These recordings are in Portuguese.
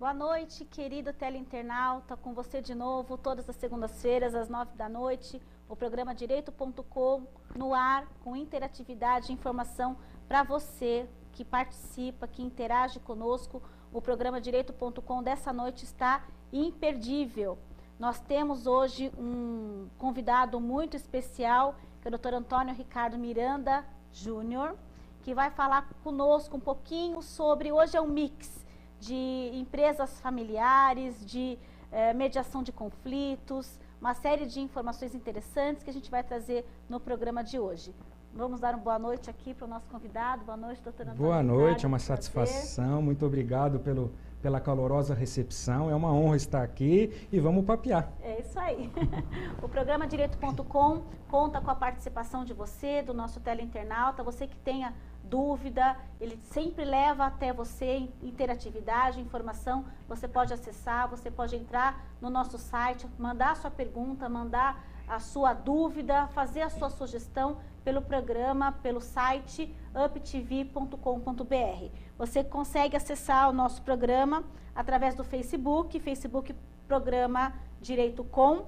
Boa noite, querido teleinternauta, com você de novo, todas as segundas-feiras, às 9 da noite, o programa Direito.com no ar, com interatividade e informação para você que participa, que interage conosco. O programa Direito.com dessa noite está imperdível. Nós temos hoje um convidado muito especial, que é o Dr. Antônio Ricardo Miranda Júnior, que vai falar conosco um pouquinho sobre, hoje é um mix de empresas familiares, de mediação de conflitos, uma série de informações interessantes que a gente vai trazer no programa de hoje. Vamos dar uma boa noite aqui para o nosso convidado. Boa noite, doutor Antônio. Boa noite, é uma satisfação, muito obrigado pela calorosa recepção, é uma honra estar aqui e vamos papear. É isso aí. O programa Direito.com conta com a participação de você, do nosso teleinternauta, você que tenha dúvida, ele sempre leva até você interatividade, informação, você pode acessar, você pode entrar no nosso site, mandar a sua pergunta, mandar a sua dúvida, fazer a sua sugestão pelo programa, pelo site uptv.com.br. Você consegue acessar o nosso programa através do Facebook Programa Direito.com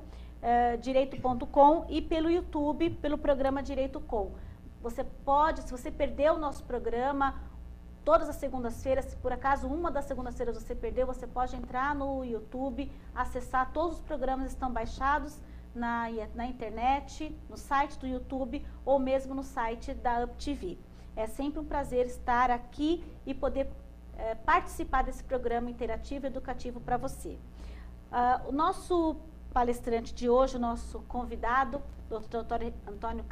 e pelo YouTube, pelo programa Direito.com. Você pode, se você perdeu o nosso programa, todas as segundas-feiras, se por acaso uma das segundas-feiras você perdeu, você pode entrar no YouTube, acessar, todos os programas estão baixados na internet, no site do YouTube ou mesmo no site da UpTV. É sempre um prazer estar aqui e poder participar desse programa interativo e educativo para você. O nosso palestrante de hoje, o nosso convidado, Dr. Antônio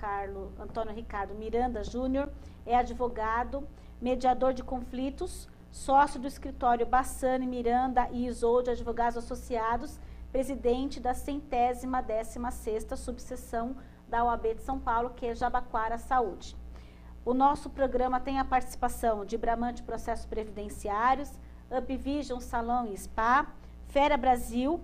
Ricardo Miranda Júnior, é advogado, mediador de conflitos, sócio do escritório Bassani, Miranda e Isolde Advogados Associados, presidente da 116ª subseção da OAB de São Paulo, que é Jabaquara Saúde. O nosso programa tem a participação de Bramante Processos Previdenciários, Upvision Salão e Spa, Fera Brasil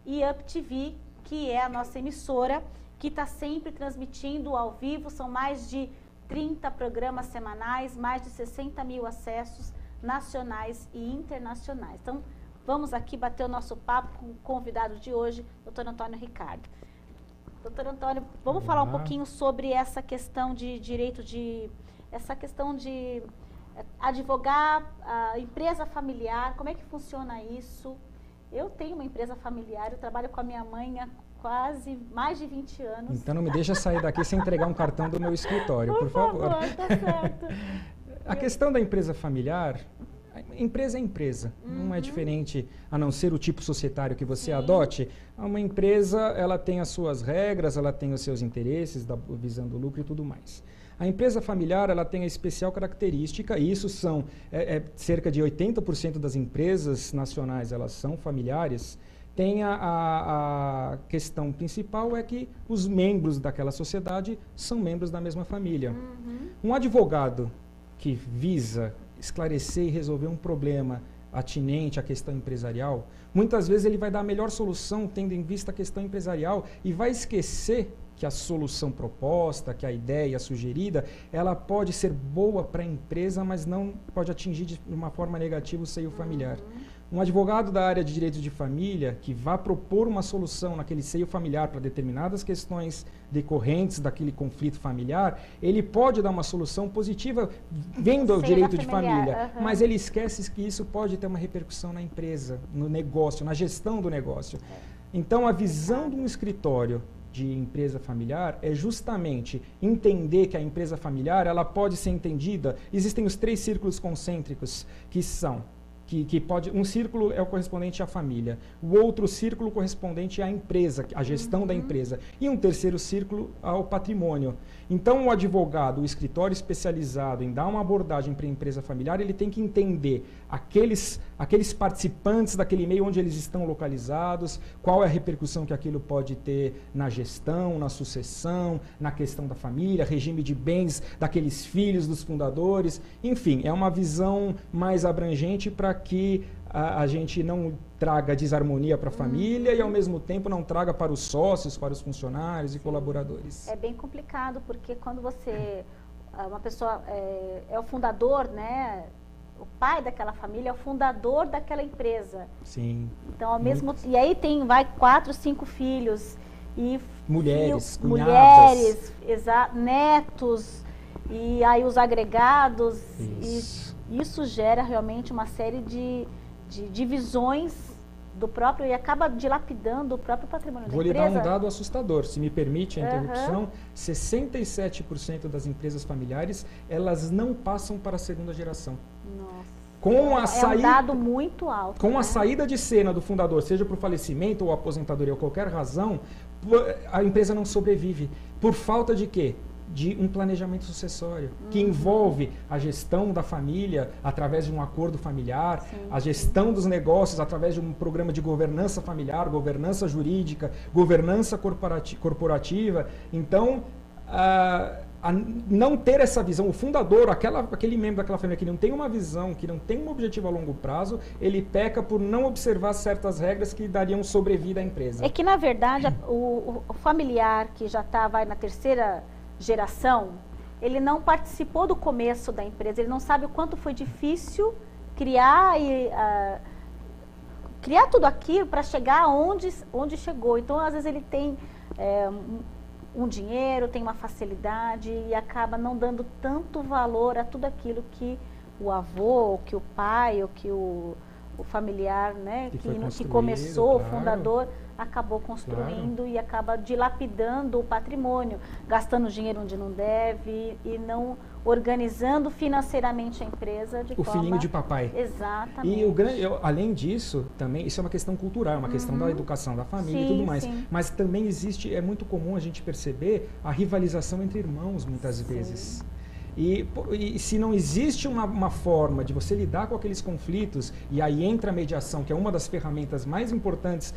e UpTV, que é a nossa emissora, que está sempre transmitindo ao vivo. São mais de 30 programas semanais, mais de 60 mil acessos nacionais e internacionais. Então, vamos aqui bater o nosso papo com o convidado de hoje, doutor Antônio Ricardo. Doutor Antônio, vamos falar um pouquinho sobre essa questão de direito essa questão de advogar, a empresa familiar, como é que funciona isso? Eu tenho uma empresa familiar, eu trabalho com a minha mãe há quase mais de 20 anos. Então não me deixa sair daqui sem entregar um cartão do meu escritório, por favor. Tá certo. A questão da empresa familiar, empresa é empresa, não é diferente a não ser o tipo societário que você adote. Uma empresa, ela tem as suas regras, ela tem os seus interesses, visando lucro e tudo mais. A empresa familiar, ela tem a especial característica, e isso são cerca de 80% das empresas nacionais, elas são familiares. Tem a questão principal é que os membros daquela sociedade são membros da mesma família. Um advogado que visa esclarecer e resolver um problema atinente à questão empresarial, muitas vezes ele vai dar a melhor solução tendo em vista a questão empresarial e vai esquecer que a solução proposta, que a ideia sugerida, ela pode ser boa para a empresa, mas não pode atingir de uma forma negativa o seio familiar. Um advogado da área de direito de família que vá propor uma solução naquele seio familiar para determinadas questões decorrentes daquele conflito familiar, ele pode dar uma solução positiva vendo o direito de família, mas ele esquece que isso pode ter uma repercussão na empresa, no negócio, na gestão do negócio. Então, a visão de um escritório de empresa familiar é justamente entender que a empresa familiar ela pode ser entendida. Existem os 3 círculos concêntricos que são que pode, um círculo é o correspondente à família, o outro círculo correspondente à empresa, à gestão da empresa, e um terceiro círculo ao patrimônio. Então, o advogado, o escritório especializado em dar uma abordagem para a empresa familiar, ele tem que entender aqueles participantes daquele meio onde eles estão localizados, qual é a repercussão que aquilo pode ter na gestão, na sucessão, na questão da família, regime de bens daqueles filhos dos fundadores, enfim, é uma visão mais abrangente para que a gente não traga desarmonia para a família e, ao mesmo tempo, não traga para os sócios, para os funcionários e colaboradores. É bem complicado, porque quando você, uma pessoa é o fundador, né, o pai daquela família é o fundador daquela empresa. Sim. Então, ao mesmo e aí vai 4, 5 filhos e mulheres, mulheres, netos e aí os agregados. Isso. E isso gera realmente uma série de divisões do próprio e acaba dilapidando o próprio patrimônio da empresa. Vou lhe dar um dado assustador, se me permite a interrupção. 67% das empresas familiares, elas não passam para a segunda geração. Nossa. É um dado muito alto. Com a saída de cena do fundador, seja por falecimento ou aposentadoria ou qualquer razão, a empresa não sobrevive. Por falta de quê? De um planejamento sucessório, que envolve a gestão da família através de um acordo familiar, a gestão dos negócios através de um programa de governança familiar, governança jurídica, governança corporativa. Então, não ter essa visão, o fundador, aquele membro daquela família que não tem uma visão, que não tem um objetivo a longo prazo, ele peca por não observar certas regras que dariam sobrevida à empresa. É que, na verdade, o familiar que já vai na terceira geração, ele não participou do começo da empresa, ele não sabe o quanto foi difícil criar tudo aquilo para chegar onde chegou. Então, às vezes, ele tem um dinheiro, tem uma facilidade e acaba não dando tanto valor a tudo aquilo que o avô, que o pai, ou que o familiar, né, que começou, claro, o fundador, acabou construindo, claro, e acaba dilapidando o patrimônio, gastando dinheiro onde não deve e não organizando financeiramente a empresa de forma... O filhinho de papai. Exatamente. E além disso, também, isso é uma questão cultural, uma questão da educação da família e tudo mais. Mas também existe, é muito comum a gente perceber a rivalização entre irmãos, muitas vezes. E se não existe uma forma de você lidar com aqueles conflitos, e aí entra a mediação, que é uma das ferramentas mais importantes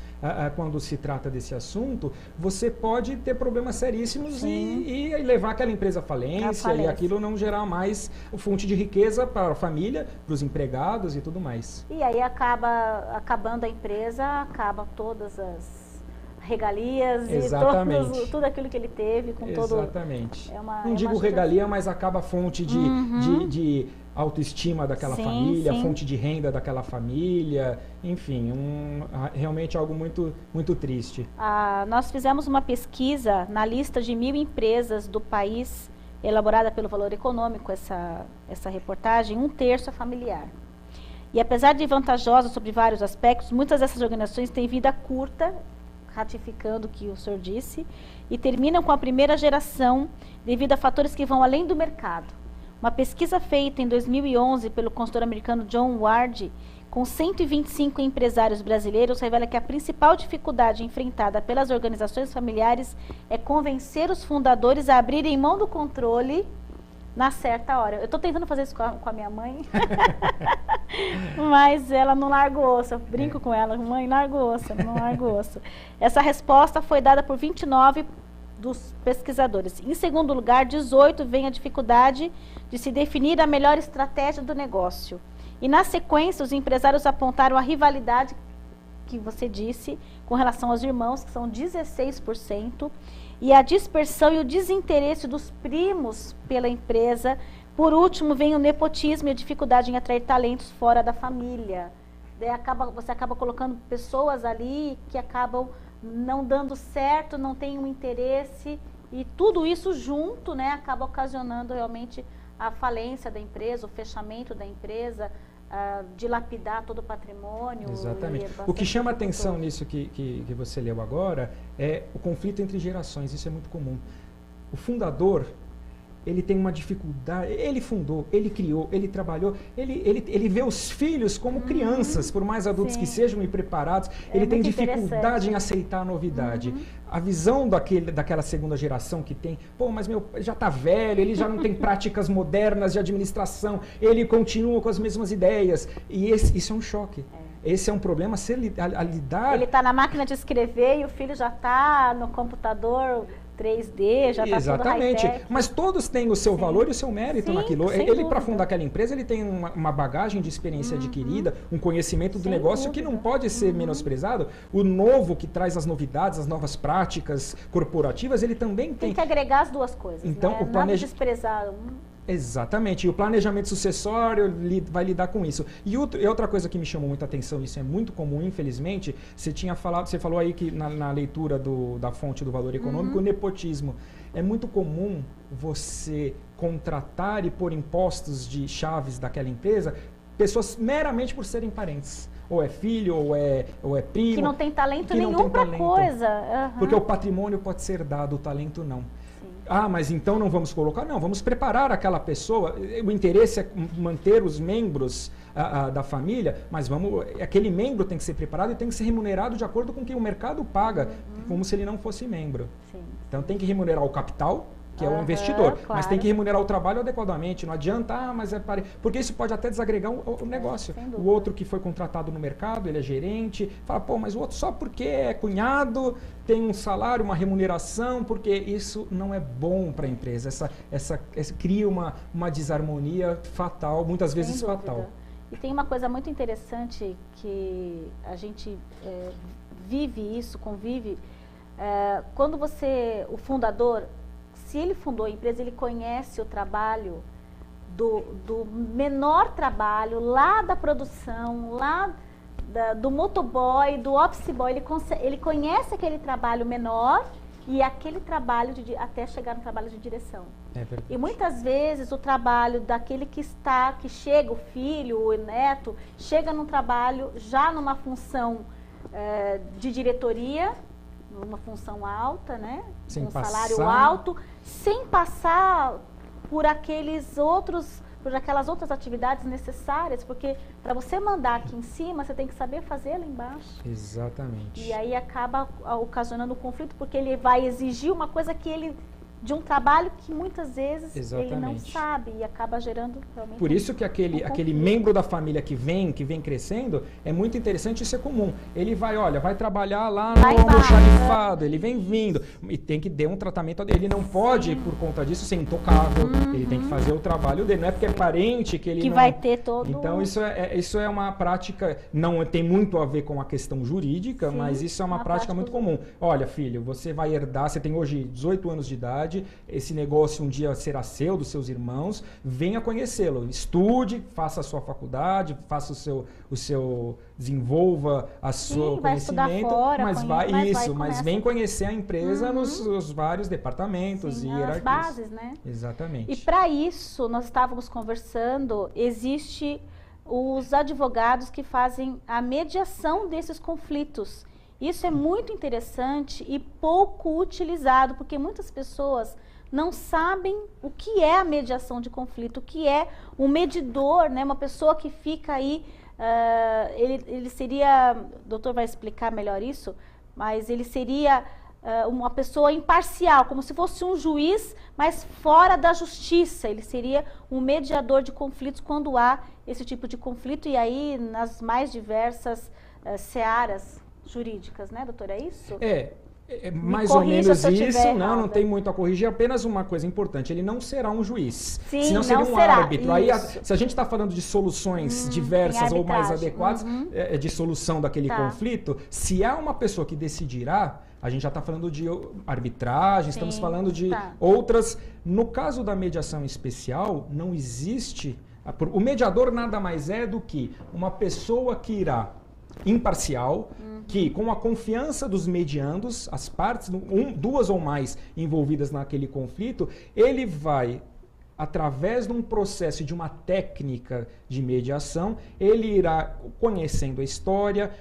quando se trata desse assunto, você pode ter problemas seríssimos e levar aquela empresa à falência, e aquilo não gerar mais fonte de riqueza para a família, para os empregados e tudo mais. E aí acabando a empresa, acaba todas as regalias e tudo aquilo que ele teve com todo... Exatamente. Não digo regalia, mas acaba fonte de autoestima daquela família, fonte de renda daquela família, enfim, realmente algo muito, muito triste. Nós fizemos uma pesquisa na lista de 1.000 empresas do país, elaborada pelo Valor Econômico, essa reportagem, 1/3 é familiar. E apesar de vantajosa sobre vários aspectos, muitas dessas organizações têm vida curta, ratificando o que o senhor disse, e terminam com a primeira geração devido a fatores que vão além do mercado. Uma pesquisa feita em 2011 pelo consultor americano John Ward, com 125 empresários brasileiros, revela que a principal dificuldade enfrentada pelas organizações familiares é convencer os fundadores a abrirem mão do controle na certa hora. Eu estou tentando fazer isso com a minha mãe, mas ela não larga o osso. Eu brinco com ela, mãe, larga o osso, não larga o osso. Essa resposta foi dada por 29 dos pesquisadores. Em segundo lugar, 18 vem a dificuldade de se definir a melhor estratégia do negócio. E na sequência, os empresários apontaram a rivalidade que você disse com relação aos irmãos, que são 16%, e a dispersão e o desinteresse dos primos pela empresa. Por último, vem o nepotismo e a dificuldade em atrair talentos fora da família. Você acaba colocando pessoas ali que acabam não dando certo, não tem um interesse, e tudo isso junto, né, acaba ocasionando realmente a falência da empresa, o fechamento da empresa, dilapidar todo o patrimônio. Exatamente. O que chama atenção nisso que você leu agora é o conflito entre gerações. Isso é muito comum. O fundador, ele tem uma dificuldade, ele fundou, ele criou, ele trabalhou, ele vê os filhos como crianças, por mais adultos que sejam e preparados, ele tem dificuldade em aceitar a novidade. A visão daquela segunda geração que tem, mas já está velho, ele já não tem práticas modernas de administração, ele continua com as mesmas ideias, e isso é um choque. Esse é um problema a lidar. Ele está na máquina de escrever e o filho já está no computador 3D, já está tudo high-tech. Mas todos têm o seu valor e o seu mérito naquilo. Ele, para fundar aquela empresa, ele tem uma bagagem de experiência adquirida, um conhecimento do negócio que não pode ser menosprezado. O novo, que traz as novidades, as novas práticas corporativas, ele também tem. Tem que agregar as duas coisas, então, né? Nada desprezar Exatamente, e o planejamento sucessório vai lidar com isso. E outra coisa que me chamou muita atenção, isso é muito comum, infelizmente, você falou aí que na leitura da fonte do valor econômico, o nepotismo. É muito comum você contratar e pôr impostos de chaves daquela empresa pessoas meramente por serem parentes. Ou é filho, ou é primo. Que não tem talento nenhum para coisa. Porque o patrimônio pode ser dado, o talento não. Ah, mas então não vamos colocar? Não, vamos preparar aquela pessoa. O interesse é manter os membros da família, mas aquele membro tem que ser preparado e tem que ser remunerado de acordo com o que o mercado paga, como se ele não fosse membro. Sim. Então tem que remunerar o capital, que é o investidor, claro. Mas tem que remunerar o trabalho adequadamente. Não adianta, mas porque isso pode até desagregar o negócio. O outro que foi contratado no mercado, ele é gerente, fala, pô, mas o outro só porque é cunhado, tem um salário, uma remuneração, porque isso não é bom para a empresa. Cria uma desarmonia fatal, muitas vezes fatal. E tem uma coisa muito interessante que a gente vive isso, convive. Quando o fundador, se ele fundou a empresa, ele conhece o trabalho do menor trabalho, lá da produção, lá do motoboy, do office boy, ele conhece aquele trabalho menor e aquele trabalho até chegar no trabalho de direção. E muitas vezes o trabalho daquele que chega, o filho, o neto, chega num trabalho já numa função de diretoria, uma função alta, né? Um salário alto, sem passar por aquelas outras atividades necessárias, porque para você mandar aqui em cima, você tem que saber fazer lá embaixo. Exatamente. E aí acaba ocasionando conflito, porque ele vai exigir uma coisa de um trabalho que muitas vezes ele não sabe e acaba gerando realmente. Por isso que aquele membro da família que vem crescendo, é muito interessante, isso é comum. Ele vai trabalhar lá no almoxarifado, ele vem vindo e tem que dar um tratamento dele. Ele não pode, por conta disso, ser intocável. Ele tem que fazer o trabalho dele. Não é porque é parente que ele não... vai ter todo... Então isso é uma prática, não tem muito a ver com a questão jurídica, mas isso é uma prática muito comum. Olha, filho, você vai herdar, você tem hoje 18 anos de idade, esse negócio um dia será seu, dos seus irmãos, venha conhecê-lo, estude, faça a sua faculdade, faça desenvolva o seu conhecimento, fora, mas vem conhecer a empresa nos vários departamentos e hierarquias. As bases, né? Exatamente. E para isso, nós estávamos conversando, existe os advogados que fazem a mediação desses conflitos. Isso é muito interessante e pouco utilizado, porque muitas pessoas não sabem o que é a mediação de conflito, o que é um medidor, né? Uma pessoa que fica aí, ele seria, o doutor vai explicar melhor isso, mas ele seria uma pessoa imparcial, como se fosse um juiz, mas fora da justiça. Ele seria um mediador de conflitos quando há esse tipo de conflito, e aí nas mais diversas searas jurídicas, né, doutor? É isso? Mais ou menos isso, não tem muito a corrigir, apenas uma coisa importante, ele não será um juiz, senão seria um árbitro. Aí, se a gente está falando de soluções diversas ou mais adequadas de solução daquele conflito, se há uma pessoa que decidirá, a gente já está falando de arbitragem, estamos falando de outras. No caso da mediação especial, não existe... O mediador nada mais é do que uma pessoa que irá imparcial, que com a confiança dos mediandos, as partes, duas ou mais envolvidas naquele conflito, ele vai, através de um processo, de uma técnica de mediação, ele irá conhecendo a história,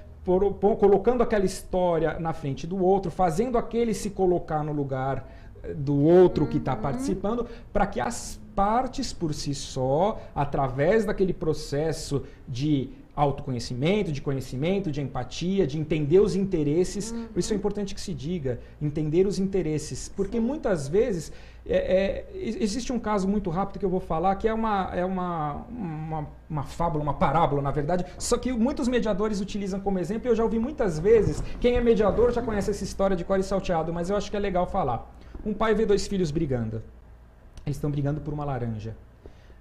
colocando aquela história na frente do outro, fazendo aquele se colocar no lugar do outro que está participando, para que as partes por si só, através daquele processo de autoconhecimento, de conhecimento, de empatia, de entender os interesses. Isso é importante que se diga, entender os interesses, porque muitas vezes existe um caso muito rápido que eu vou falar, que é uma fábula, uma parábola, na verdade, só que muitos mediadores utilizam como exemplo, e eu já ouvi muitas vezes, quem é mediador já conhece essa história de cor e salteado, mas eu acho que é legal falar. Um pai vê dois filhos brigando, eles estão brigando por uma laranja.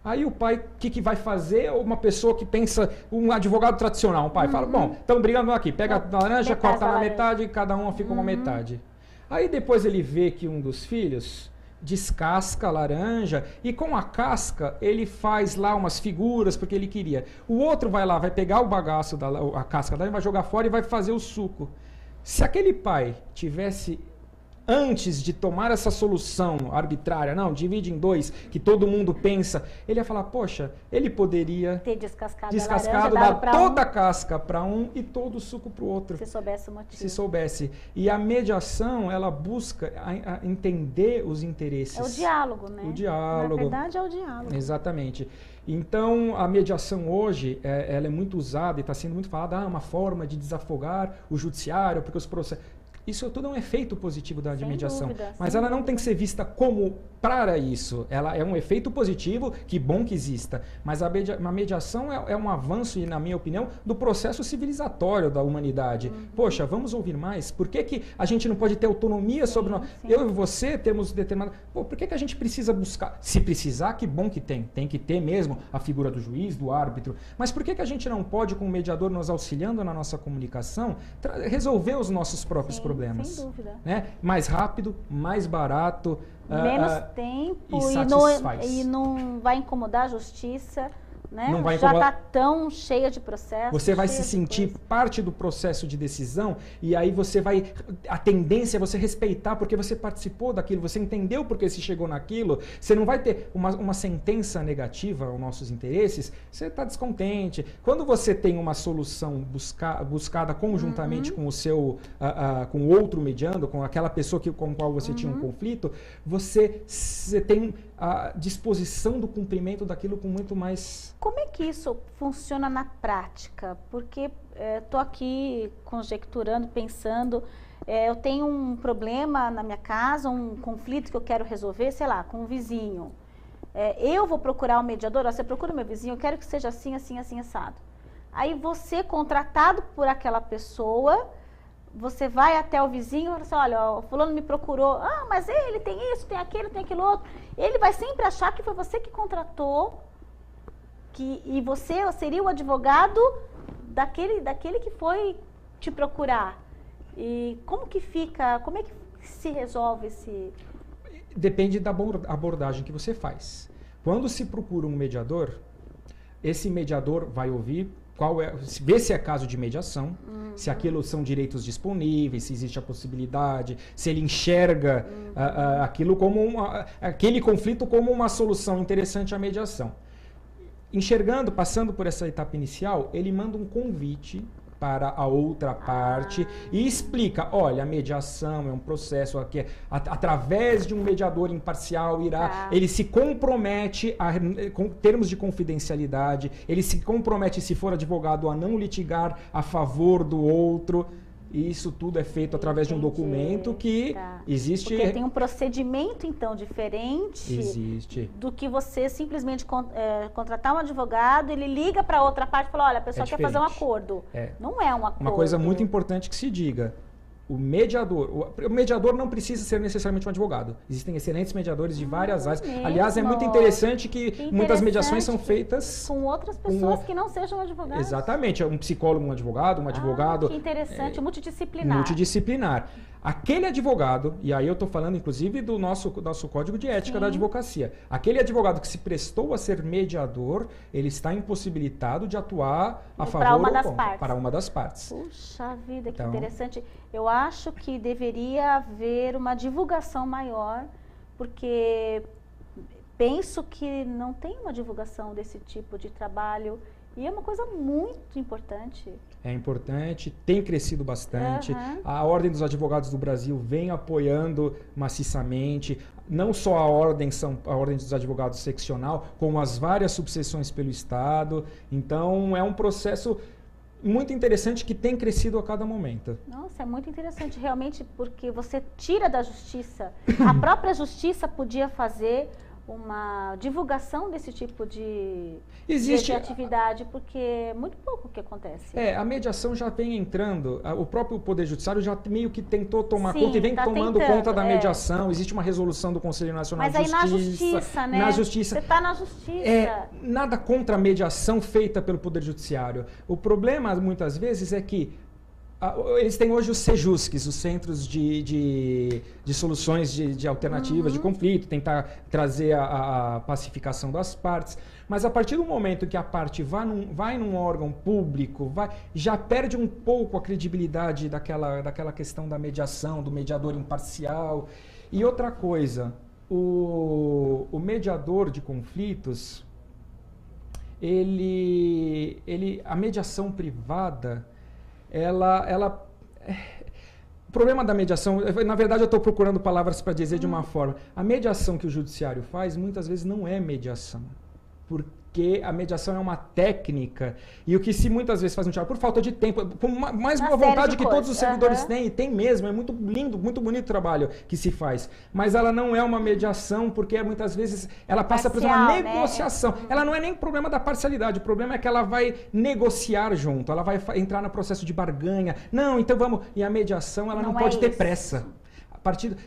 Aí o pai, o que vai fazer? Uma pessoa que pensa, um advogado tradicional, um pai fala, bom, estão brigando aqui, pega a laranja, corta na metade e cada um fica uma metade. Aí depois ele vê que um dos filhos descasca a laranja e com a casca ele faz lá umas figuras porque ele queria. O outro vai lá, vai pegar o bagaço, a casca da laranja, vai jogar fora e vai fazer o suco. Se aquele pai tivesse, antes de tomar essa solução arbitrária, não, divide em dois, que todo mundo pensa, ele ia falar, poxa, ele poderia ter descascado a laranja, dar toda a casca para um e todo o suco para o outro. Se soubesse o motivo. Se soubesse. E a mediação, ela busca entender os interesses. É o diálogo, né? O diálogo. Na verdade, é o diálogo. Exatamente. Então, a mediação hoje, ela é muito usada e está sendo muito falada, uma forma de desafogar o judiciário, porque os processos... Isso tudo é um efeito positivo da mediação. Mas ela não tem que ser vista como para isso. Ela é um efeito positivo, que bom que exista. Mas a mediação é um avanço, na minha opinião, do processo civilizatório da humanidade. Poxa, vamos ouvir mais? Por que a gente não pode ter autonomia sobre nós? Eu e você temos determinado... Por que a gente precisa buscar? Se precisar, que bom que tem. Tem que ter mesmo a figura do juiz, do árbitro. Mas por que a gente não pode, com o mediador nos auxiliando na nossa comunicação, resolver os nossos próprios problemas? Sem dúvida. Né? Mais rápido, mais barato. Menos tempo e não vai incomodar a justiça. Né? Não vai já está tão cheia de processos. Você vai se sentir parte do processo de decisão e aí você vai... A tendência é você respeitar porque você participou daquilo, você entendeu porque se chegou naquilo. Você não vai ter uma sentença negativa aos nossos interesses, você está descontente. Quando você tem uma solução buscada conjuntamente com o seu... com o outro mediando, com aquela pessoa com a qual você tinha um conflito, você tem a disposição do cumprimento daquilo com muito mais... Como é que isso funciona na prática? Porque estou aqui conjecturando, pensando, eu tenho um problema na minha casa, um conflito que eu quero resolver, sei lá, com um vizinho. Eu vou procurar um mediador, você procura o meu vizinho, eu quero que seja assim, assim, assim, assado. Aí você, contratado por aquela pessoa, você vai até o vizinho e fala assim, olha, o fulano me procurou, mas ele tem isso, tem aquilo, tem aquilo outro. Ele vai sempre achar que foi você que contratou, e você seria o advogado daquele que foi te procurar. E como que fica, como é que se resolve esse... Depende da abordagem que você faz. Quando se procura um mediador, esse mediador vai ouvir ver se é caso de mediação, se aquilo são direitos disponíveis, se existe a possibilidade, se ele enxerga aquilo como aquele conflito como uma solução interessante à mediação. Enxergando, passando por essa etapa inicial, ele manda um convite para a outra parte e explica, olha, a mediação é um processo que através de um mediador imparcial ele se compromete com termos de confidencialidade, ele se compromete, se for advogado, a não litigar a favor do outro. E isso tudo é feito através de um documento que existe... Porque tem um procedimento, então, diferente do que você simplesmente contratar um advogado, ele liga para outra parte e fala, olha, a pessoa quer fazer um acordo. Não é um acordo. Uma coisa muito importante que se diga. O mediador não precisa ser necessariamente um advogado. Existem excelentes mediadores de várias áreas. Aliás, é muito interessante que muitas mediações são feitas... Com outras pessoas que não sejam advogados. Exatamente. Um psicólogo, um advogado... Que interessante, multidisciplinar. Multidisciplinar. Aquele advogado, e aí eu estou falando inclusive do nosso Código de Ética da Advocacia, aquele advogado que se prestou a ser mediador, ele está impossibilitado de atuar a favor ou contra, para uma das partes. Puxa vida, que interessante. Eu acho que deveria haver uma divulgação maior, porque penso que não tem uma divulgação desse tipo de trabalho. E é uma coisa muito importante. É importante, tem crescido bastante. A Ordem dos Advogados do Brasil vem apoiando maciçamente, não só a Ordem dos Advogados seccional, como as várias subseções pelo Estado. Então, é um processo muito interessante que tem crescido a cada momento. Nossa, é muito interessante, realmente, porque você tira da justiça. A própria justiça podia fazer uma divulgação desse tipo de atividade, porque é muito pouco o que acontece. A mediação já vem entrando, o próprio Poder Judiciário já meio que tentou tomar conta e vem tomando conta da mediação. Existe uma resolução do Conselho Nacional de Justiça. Mas aí na justiça, né? Na justiça. Você está na justiça. Nada contra a mediação feita pelo Poder Judiciário. O problema, muitas vezes, é que Eles têm hoje os CEJUSCs, os Centros de Soluções de Alternativas de Conflito, tentar trazer a pacificação das partes. Mas a partir do momento que a parte vai num órgão público, já perde um pouco a credibilidade daquela questão da mediação, do mediador imparcial. E outra coisa, o mediador de conflitos, a mediação privada, o problema da mediação, na verdade eu estou procurando palavras para dizer de uma forma, a mediação que o judiciário faz muitas vezes não é mediação, porque a mediação é uma técnica, e o que se muitas vezes faz no judiciário, por falta de tempo, com mais boa vontade que todos os servidores têm, e tem mesmo, é muito lindo, muito bonito o trabalho que se faz, mas ela não é uma mediação, porque muitas vezes ela passa por uma negociação, ela não é nem problema da parcialidade, o problema é que ela vai negociar junto, ela vai entrar no processo de barganha, não, então vamos, e a mediação ela não pode ter pressa,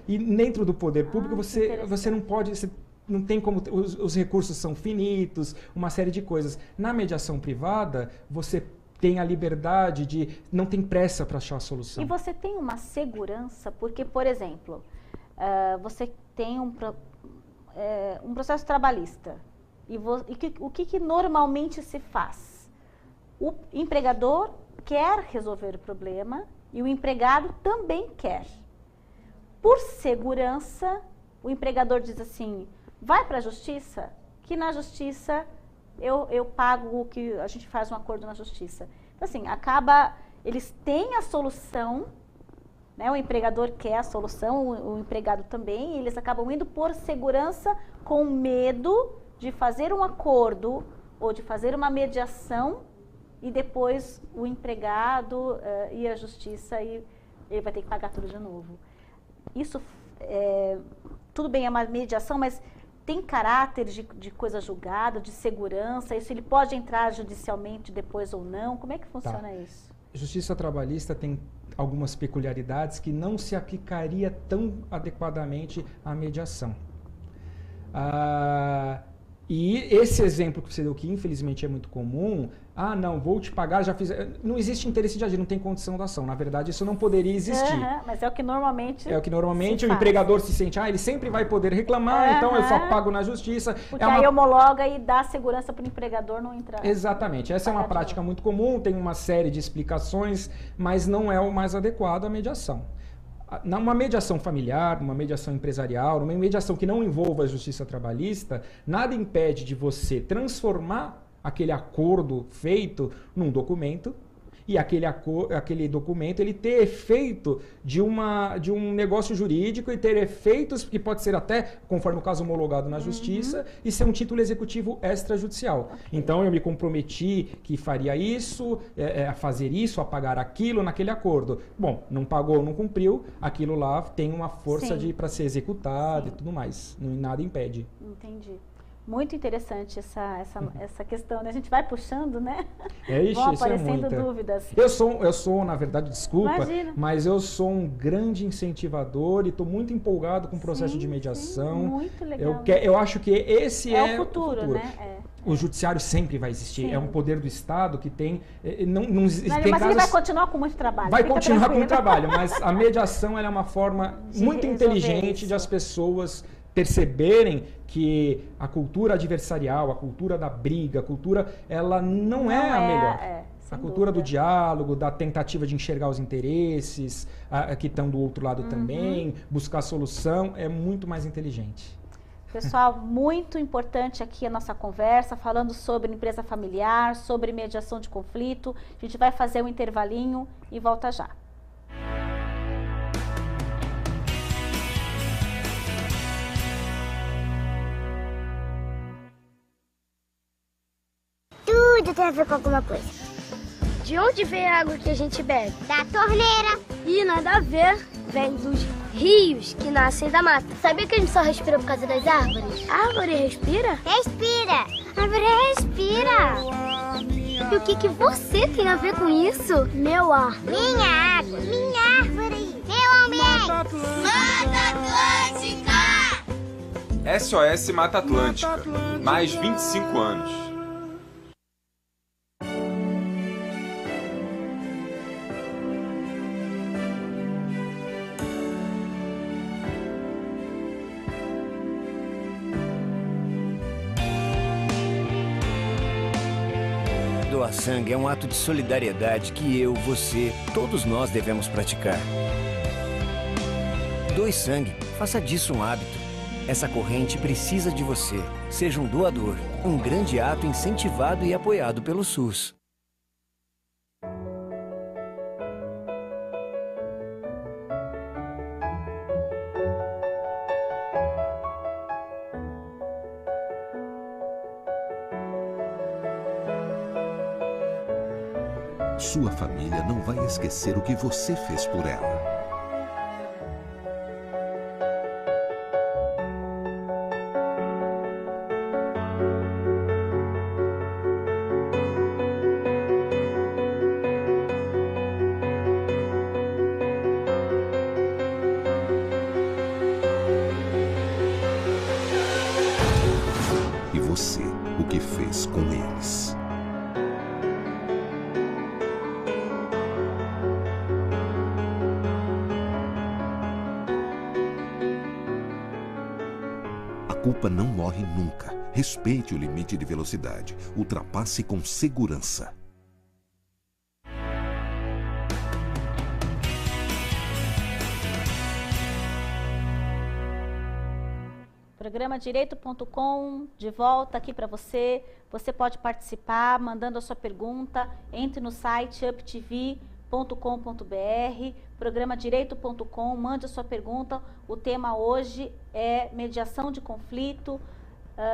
e dentro do poder público você não pode... Não tem como, os recursos são finitos, uma série de coisas. Na mediação privada, você tem a liberdade de... Não tem pressa para achar a solução. E você tem uma segurança, porque, por exemplo, você tem um processo trabalhista. O que normalmente se faz? O empregador quer resolver o problema e o empregado também quer. Por segurança, o empregador diz assim... Vai para a justiça, que na justiça eu pago o que a gente faz um acordo na justiça. Então, assim, eles têm a solução, né? O empregador quer a solução, o empregado também, e eles acabam indo por segurança com medo de fazer um acordo ou de fazer uma mediação e depois o empregado ir à justiça e ele vai ter que pagar tudo de novo. Isso, tudo bem, é uma mediação, mas... Tem caráter de coisa julgada, de segurança? Isso ele pode entrar judicialmente depois ou não? Como é que funciona isso? Justiça trabalhista tem algumas peculiaridades que não se aplicaria tão adequadamente à mediação. E esse exemplo que você deu, que infelizmente é muito comum, não, vou te pagar, já fiz... Não existe interesse de agir, não tem condição da ação. Na verdade, isso não poderia existir. Mas é o que normalmente... É o que normalmente o empregador se sente, ele sempre vai poder reclamar, então eu só pago na justiça. Porque aí homologa e dá segurança para o empregador não entrar. Exatamente, essa é uma prática muito comum, tem uma série de explicações, mas não é o mais adequado à mediação. Numa mediação familiar, numa mediação empresarial, numa mediação que não envolva a justiça trabalhista, nada impede de você transformar aquele acordo feito num documento e aquele documento ele ter efeito de um negócio jurídico e ter efeitos que pode ser até, conforme o caso homologado na justiça, e ser um título executivo extrajudicial. Então eu me comprometi que faria isso, a fazer isso, a pagar aquilo naquele acordo. Bom, não pagou, não cumpriu, aquilo lá tem uma força para ser executado e tudo mais. Nada impede. Entendi. Muito interessante essa questão, né? A gente vai puxando, né? Vão aparecendo dúvidas. Eu sou, na verdade, desculpa, Imagina. Mas eu sou um grande incentivador e estou muito empolgado com o processo de mediação. Muito legal. Eu acho que esse é o futuro, né? O judiciário sempre vai existir. É um poder do Estado que tem... Mas ele vai continuar com muito trabalho. Vai continuar com muito trabalho, mas a mediação é uma forma muito inteligente de as pessoas perceberem que a cultura adversarial, a cultura da briga, ela não é a melhor. A cultura do diálogo, da tentativa de enxergar os interesses, que estão do outro lado também, buscar solução, é muito mais inteligente. Pessoal, muito importante aqui a nossa conversa, falando sobre empresa familiar, sobre mediação de conflito. A gente vai fazer um intervalinho e volta já. Tudo tem a ver com alguma coisa. De onde vem a água que a gente bebe? Da torneira. Ih, nada a ver. Vem dos rios que nascem da mata. Sabia que a gente só respira por causa das árvores? A árvore respira? Respira. A árvore respira. E o que você tem a ver com isso? Meu ar. Minha água. Minha árvore. Meu ambiente. Mata Atlântica! SOS Mata Atlântica. Mais 25 anos. Doar sangue é um ato de solidariedade que eu, você, todos nós devemos praticar. Doe sangue, faça disso um hábito. Essa corrente precisa de você. Seja um doador. Um grande ato incentivado e apoiado pelo SUS. Sua família não vai esquecer o que você fez por ela. E você, o que fez com eles? A culpa não morre nunca. Respeite o limite de velocidade. Ultrapasse com segurança. Programa Direito.com, de volta aqui para você. Você pode participar mandando a sua pergunta. Entre no site uptv.com.br, programa Direito.com, mande a sua pergunta. O tema hoje é mediação de conflito,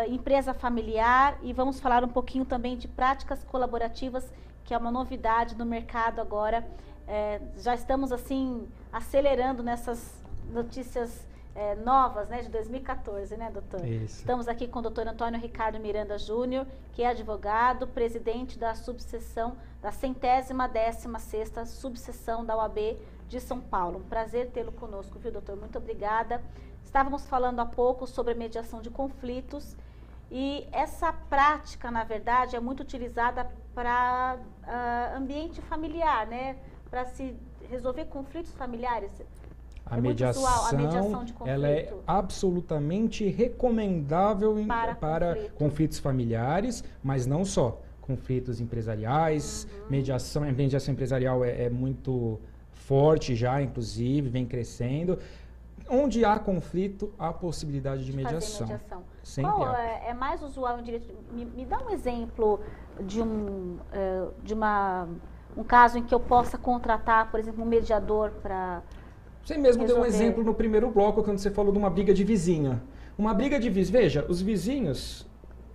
empresa familiar, e vamos falar um pouquinho também de práticas colaborativas, que é uma novidade no mercado agora. Já estamos assim acelerando nessas notícias novas, né, de 2014, né, doutor? Isso. Estamos aqui com o doutor Antônio Ricardo Miranda Júnior, que é advogado, presidente da subseção, da 116ª subseção da OAB de São Paulo. Um prazer tê-lo conosco, viu, doutor? Muito obrigada. Estávamos falando há pouco sobre a mediação de conflitos, e essa prática, na verdade, é muito utilizada para ambiente familiar, né? Para se resolver conflitos familiares. A mediação, de conflito. Ela é absolutamente recomendável para conflitos familiares, mas não só. Conflitos empresariais, mediação empresarial é muito forte já, inclusive, vem crescendo. Onde há conflito, há possibilidade de mediação. Sempre Qual há. é mais usual em direito? Me dá um exemplo de um caso em que eu possa contratar, por exemplo, um mediador para... Você mesmo deu um exemplo no primeiro bloco, quando você falou de uma briga de vizinha. Uma briga de vizinhos. Veja, os vizinhos,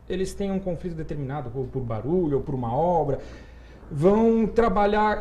eles têm um conflito determinado, ou por barulho, ou por uma obra. Vão trabalhar...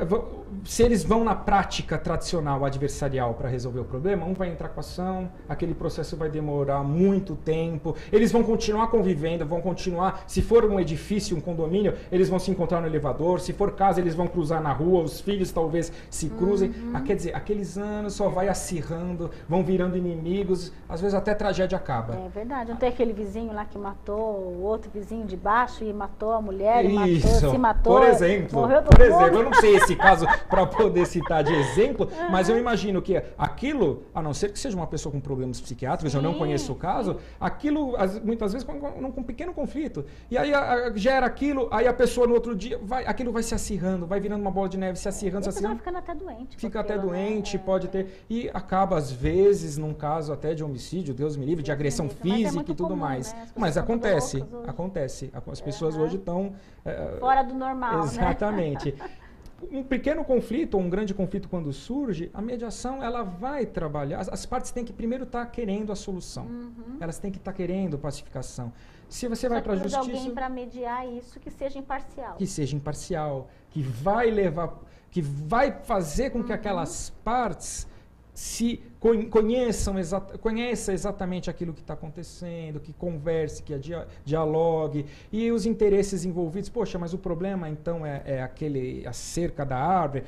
Se eles vão na prática tradicional adversarial para resolver o problema, um vai entrar com a ação, aquele processo vai demorar muito tempo, eles vão continuar convivendo, vão continuar, se for um edifício, um condomínio, eles vão se encontrar no elevador, se for casa, eles vão cruzar na rua, os filhos talvez se cruzem. Quer dizer, aqueles anos só vai acirrando, vão virando inimigos, às vezes até a tragédia acaba. É verdade, não tem aquele vizinho lá que matou o outro vizinho de baixo e matou a mulher, e se matou. Por exemplo, eu não sei esse caso para poder citar de exemplo, mas eu imagino que aquilo, a não ser que seja uma pessoa com problemas psiquiátricos, eu não conheço o caso, aquilo muitas vezes com um pequeno conflito, e aí gera aquilo, aí a pessoa no outro dia, aquilo vai se acirrando, vai virando uma bola de neve, se acirrando, se acirrando. Vai ficando até doente. Fica até doente, pode ter, e acaba às vezes num caso até de homicídio, Deus me livre, de agressão física e tudo mais. Mas acontece, as pessoas hoje estão... fora do normal, exatamente. Um pequeno conflito, ou um grande conflito quando surge, a mediação ela vai trabalhar, as partes têm que primeiro estar querendo a solução, elas têm que estar querendo pacificação. Se você vai para a justiça... alguém para mediar isso que seja imparcial. Que seja imparcial, que vai levar, que vai fazer com que aquelas partes se conheça exatamente aquilo que está acontecendo, que converse, que dialogue, e os interesses envolvidos. Poxa, mas o problema então é a cerca da árvore.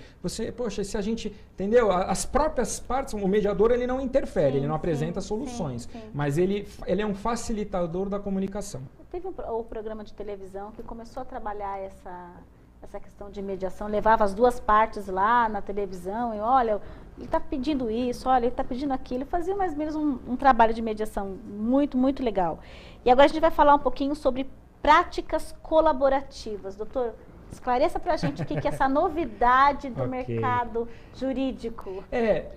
Poxa, se a gente, entendeu? As próprias partes, o mediador ele não interfere, ele não apresenta soluções, mas ele é um facilitador da comunicação. Teve um programa de televisão que começou a trabalhar essa questão de mediação, levava as duas partes lá na televisão e olha, ele está pedindo isso, olha, ele está pedindo aquilo, fazia mais ou menos um trabalho de mediação muito, muito legal. E agora a gente vai falar um pouquinho sobre práticas colaborativas. Doutor, Esclareça pra gente o que é essa novidade do Ok. mercado jurídico.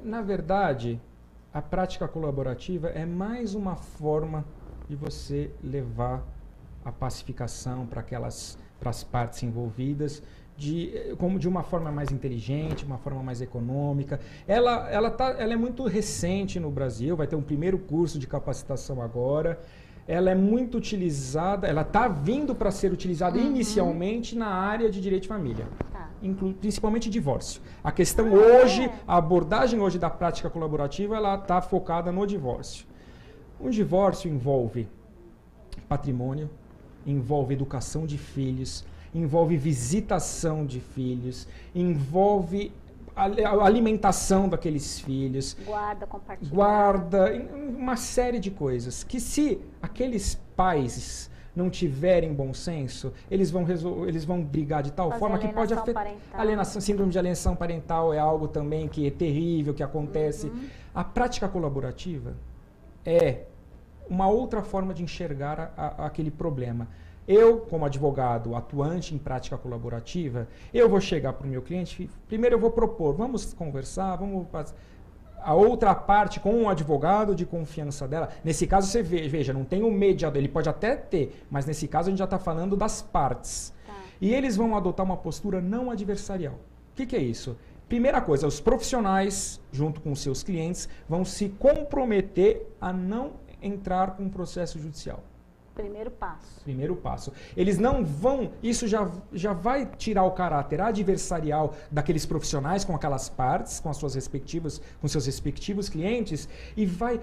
Na verdade, a prática colaborativa é mais uma forma de você levar a pacificação para as partes envolvidas como de uma forma mais inteligente, uma forma mais econômica. Ela é muito recente no Brasil, vai ter um primeiro curso de capacitação agora. Ela é muito utilizada, ela está vindo para ser utilizada inicialmente na área de direito de família, Tá. principalmente divórcio. A questão hoje, a abordagem hoje da prática colaborativa, ela está focada no divórcio. Um divórcio envolve patrimônio, envolve educação de filhos, envolve visitação de filhos, envolve a alimentação daqueles filhos, guarda, uma série de coisas que, se aqueles pais não tiverem bom senso, eles vão brigar de tal forma que pode afetar. Síndrome de alienação parental é algo também que é terrível, que acontece. A prática colaborativa é uma outra forma de enxergar aquele problema. Eu, como advogado atuante em prática colaborativa, eu vou chegar para o meu cliente, primeiro eu vou propor, vamos conversar, a outra parte com um advogado de confiança dela. Nesse caso, você veja, não tem um mediador, ele pode até ter, mas nesse caso a gente já está falando das partes. Tá. E eles vão adotar uma postura não adversarial. O que é isso? Primeira coisa, os profissionais, junto com os seus clientes, vão se comprometer a não entrar com um processo judicial. Primeiro passo. Eles não vão, isso já vai tirar o caráter adversarial daqueles profissionais com aquelas partes, com seus respectivos clientes, e vai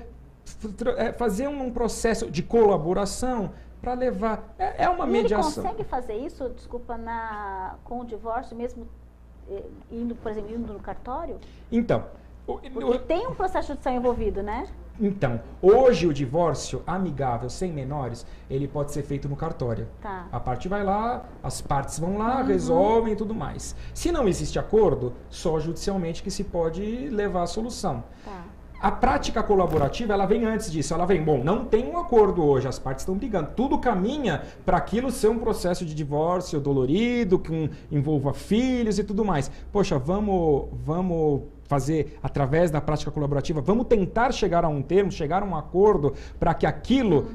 fazer um processo de colaboração para levar. É uma mediação. Ele consegue fazer isso, desculpa, com o divórcio, mesmo por exemplo, indo no cartório? Então. Porque tem um processo judicial envolvido, né? Então, hoje o divórcio amigável sem menores, ele pode ser feito no cartório. Tá. A parte vai lá, as partes vão lá, resolvem e tudo mais. Se não existe acordo, só judicialmente que se pode levar a solução. Tá. A prática colaborativa, ela vem antes disso. Ela vem, não tem um acordo hoje, as partes estão brigando. Tudo caminha para aquilo ser um processo de divórcio dolorido, que envolva filhos e tudo mais. Poxa, vamos fazer através da prática colaborativa, vamos tentar chegar a um termo, chegar a um acordo para que aquilo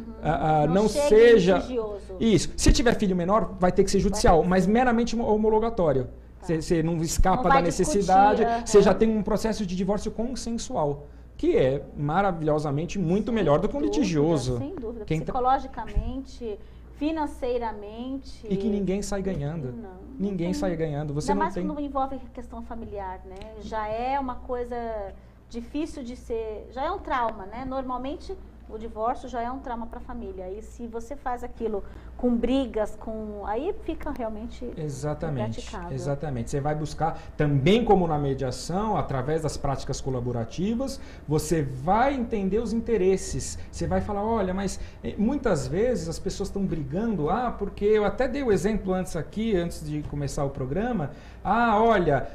não seja litigioso. Isso. Se tiver filho menor, vai ter que ser judicial, mas meramente homologatório. Você não escapa da necessidade, você já tem um processo de divórcio consensual, que é maravilhosamente muito melhor do que um litigioso. Sem dúvida. Psicologicamente, financeiramente. E que ninguém sai ganhando. Ninguém sai ganhando. Você ainda não mais tem... quando envolve questão familiar, né? Já é uma coisa difícil de ser... Já é um trauma, né? Normalmente, o divórcio já é um trauma para a família. E se você faz aquilo com brigas, aí fica realmente impraticável. Exatamente. Você vai buscar, também como na mediação, através das práticas colaborativas, você vai entender os interesses. Você vai falar, olha, mas muitas vezes as pessoas estão brigando, porque eu até dei o exemplo antes de começar o programa, olha,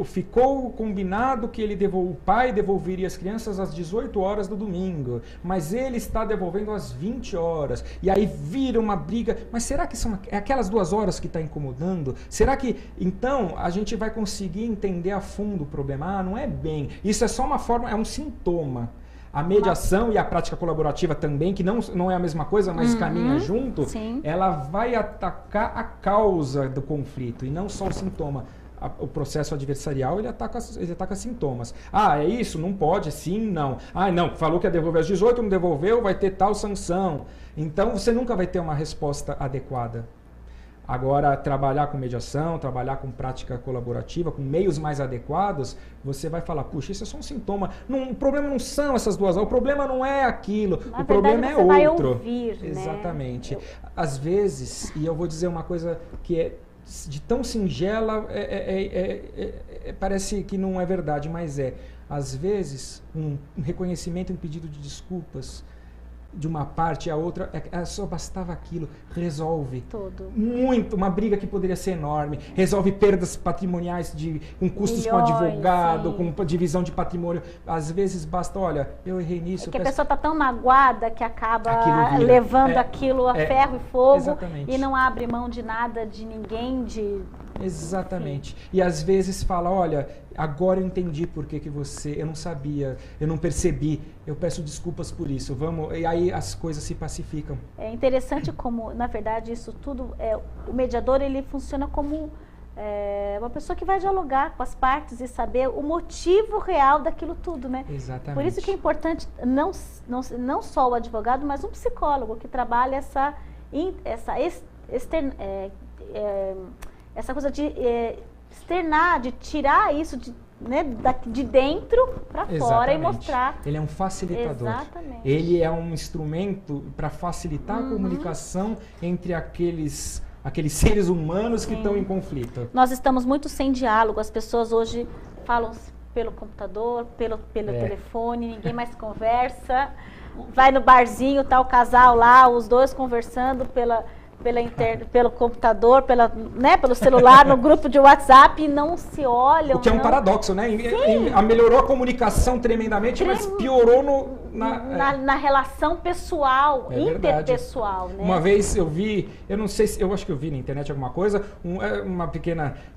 ficou combinado que o pai devolveria as crianças às 18 horas do domingo, mas ele está devolvendo às 20 horas, e aí vira uma briga. Mas será que são aquelas 2 horas que está incomodando? Será que, então, a gente vai conseguir entender a fundo o problema? Não é bem. Isso é só uma forma, é um sintoma. A mediação e a prática colaborativa também, que não é a mesma coisa, mas caminha junto, ela vai atacar a causa do conflito e não só o sintoma. O processo adversarial, ele ataca sintomas. É isso? Não pode? Sim, não. Não, falou que ia devolver às 18, não devolveu, vai ter tal sanção. Então, você nunca vai ter uma resposta adequada. Agora, trabalhar com mediação, trabalhar com prática colaborativa, com meios mais adequados, você vai falar, puxa, isso é só um sintoma. O problema não são essas 2 horas, o problema não é aquilo, o problema é outro. Vai ouvir, exatamente. Às vezes, e eu vou dizer uma coisa que é de tão singela, parece que não é verdade, mas às vezes, um reconhecimento, um pedido de desculpas de uma parte a outra, só bastava aquilo, resolve muito, uma briga que poderia ser enorme, resolve perdas patrimoniais com custos com advogado, com divisão de patrimônio. Às vezes basta, olha, eu errei nisso. A pessoa está tão magoada que acaba levando aquilo a ferro e fogo. Exatamente. E não abre mão de nada, de ninguém, Exatamente. E às vezes fala, olha, agora eu entendi por que eu não sabia, eu não percebi, eu peço desculpas por isso, vamos, e aí as coisas se pacificam. É interessante como, na verdade, isso tudo, o mediador, ele funciona como uma pessoa que vai dialogar com as partes e saber o motivo real daquilo tudo, né? Exatamente. Por isso que é importante não só o advogado, mas um psicólogo que trabalha essa coisa de externar, de tirar isso de dentro para fora e mostrar. Ele é um facilitador. Exatamente. Ele é um instrumento para facilitar a comunicação entre aqueles seres humanos que estão em conflito. Nós estamos muito sem diálogo, as pessoas hoje falam pelo computador, pelo telefone, ninguém mais conversa, vai no barzinho, tá o casal lá, os dois conversando pelo computador, pelo celular, no grupo de WhatsApp, e não se olham. O que é um paradoxo, né? Melhorou a comunicação tremendamente, mas piorou na relação pessoal, interpessoal. Né? Uma vez eu vi, eu acho que eu vi na internet alguma coisa,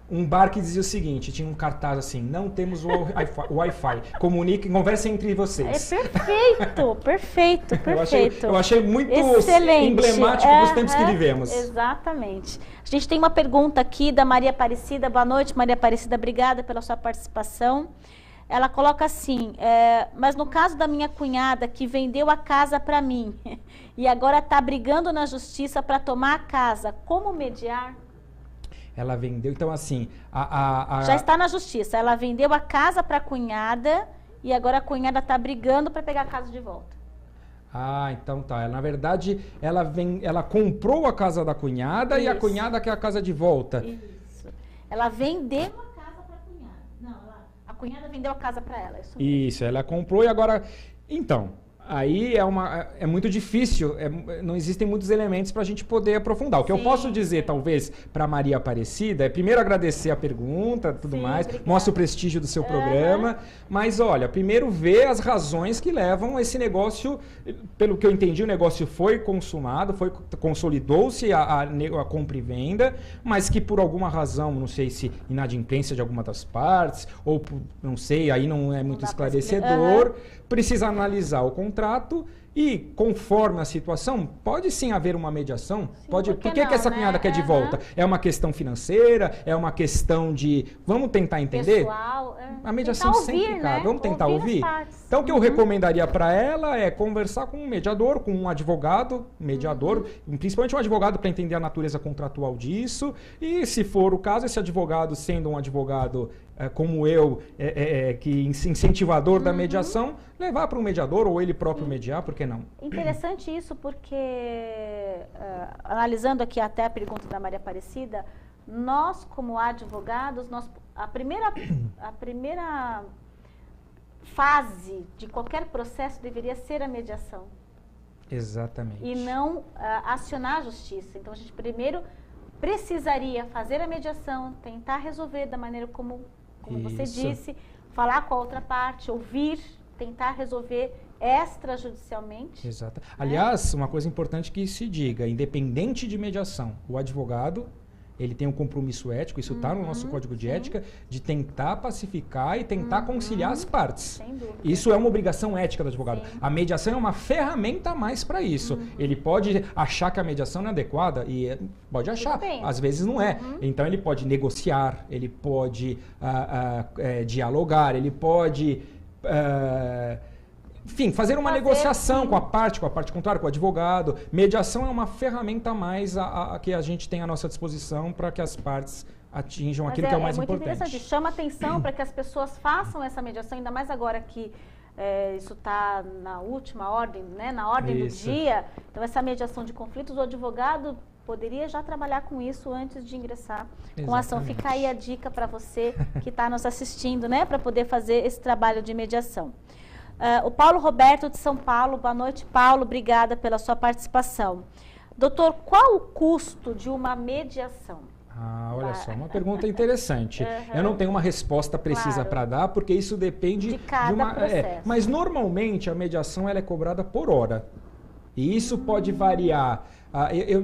um bar que dizia o seguinte, tinha um cartaz assim, não temos o Wi-Fi, comuniquem, conversem entre vocês. Perfeito. Eu achei muito excelente. Emblemático dos tempos que vivemos. Exatamente. A gente tem uma pergunta aqui da Maria Aparecida. Boa noite, Maria Aparecida, obrigada pela sua participação. Ela coloca assim, mas no caso da minha cunhada que vendeu a casa para mim e agora está brigando na justiça para tomar a casa, como mediar? Ela vendeu, então assim... Já está na justiça, ela vendeu a casa para a cunhada e agora a cunhada está brigando para pegar a casa de volta. Então tá. Na verdade, ela comprou a casa da cunhada e a cunhada quer a casa de volta. Isso. Ela vendeu a casa para a cunhada. Não, a cunhada vendeu a casa para ela. Isso, ela comprou e agora... Então... Aí é muito difícil, não existem muitos elementos para a gente poder aprofundar. O que eu posso dizer, talvez, para Maria Aparecida, é primeiro agradecer a pergunta, tudo mais, obrigada. Mostra o prestígio do seu programa, mas olha, primeiro ver as razões que levam esse negócio, pelo que eu entendi, o negócio foi consumado, consolidou-se a compra e venda, mas que por alguma razão, não sei se inadimplência de alguma das partes, ou não sei, aí não é muito esclarecedor, precisa analisar o contrato e, conforme a situação, pode sim haver uma mediação. Por que essa cunhada quer de volta? É uma questão financeira? É uma questão de... Vamos tentar entender? Pessoal, a mediação sempre cabe. Vamos tentar ouvir? Então, o que eu recomendaria para ela é conversar com um mediador, com um advogado, mediador, principalmente um advogado para entender a natureza contratual disso. E, se for o caso, esse advogado, sendo um advogado como eu, que incentivador da mediação, levar para um mediador ou ele próprio mediar, por que não? Interessante isso, porque, analisando aqui até a pergunta da Maria Aparecida, nós, como advogados, a primeira fase de qualquer processo deveria ser a mediação. Exatamente. E não acionar a justiça. Então, a gente primeiro precisaria fazer a mediação, tentar resolver da maneira como você disse, falar com a outra parte, ouvir, tentar resolver extrajudicialmente. Exato. Aliás, uma coisa importante que se diga, independente de mediação, o advogado, ele tem um compromisso ético, isso está no nosso código de ética, de tentar pacificar e tentar conciliar as partes. Sem dúvida. Isso é uma obrigação ética do advogado. Sim. A mediação é uma ferramenta a mais para isso. Ele pode achar que a mediação não é adequada e pode achar, às vezes não é. Então ele pode negociar, ele pode dialogar, ele pode... enfim, fazer uma negociação com a parte contrária, com o advogado. Mediação é uma ferramenta a mais que a gente tem à nossa disposição para que as partes atinjam aquilo que é o mais importante. É muito interessante, chama atenção para que as pessoas façam essa mediação, ainda mais agora que isso está na última ordem, né, na ordem do dia. Então, essa mediação de conflitos, o advogado poderia já trabalhar com isso antes de ingressar com a ação. Fica aí a dica para você que está nos assistindo, né, para poder fazer esse trabalho de mediação. O Paulo Roberto de São Paulo, boa noite, Paulo, obrigada pela sua participação. Doutor, qual o custo de uma mediação? Olha só, uma pergunta interessante. Eu não tenho uma resposta precisa para dar, porque isso depende de cada processo. Mas normalmente a mediação ela é cobrada por hora. E isso pode variar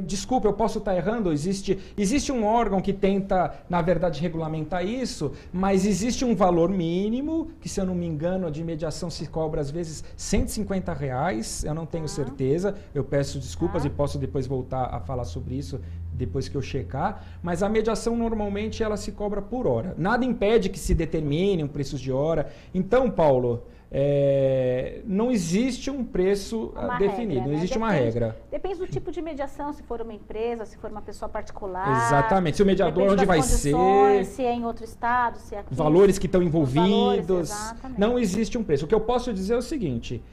Desculpa, eu posso estar errando, existe um órgão que tenta, na verdade, regulamentar isso, mas existe um valor mínimo, que se eu não me engano, a de mediação se cobra às vezes R$150, eu não tenho certeza, eu peço desculpas e posso depois voltar a falar sobre isso depois que eu checar, mas a mediação normalmente ela se cobra por hora. Nada impede que se determine um preço de hora. Então, Paulo, não existe um preço definido, regra, não existe uma depende, regra. Depende do tipo de mediação, se for uma empresa, se for uma pessoa particular. Exatamente, se o mediador onde vai ser, se é em outro estado, se é aqui. Valores que estão envolvidos, valores, não existe um preço. O que eu posso dizer é o seguinte,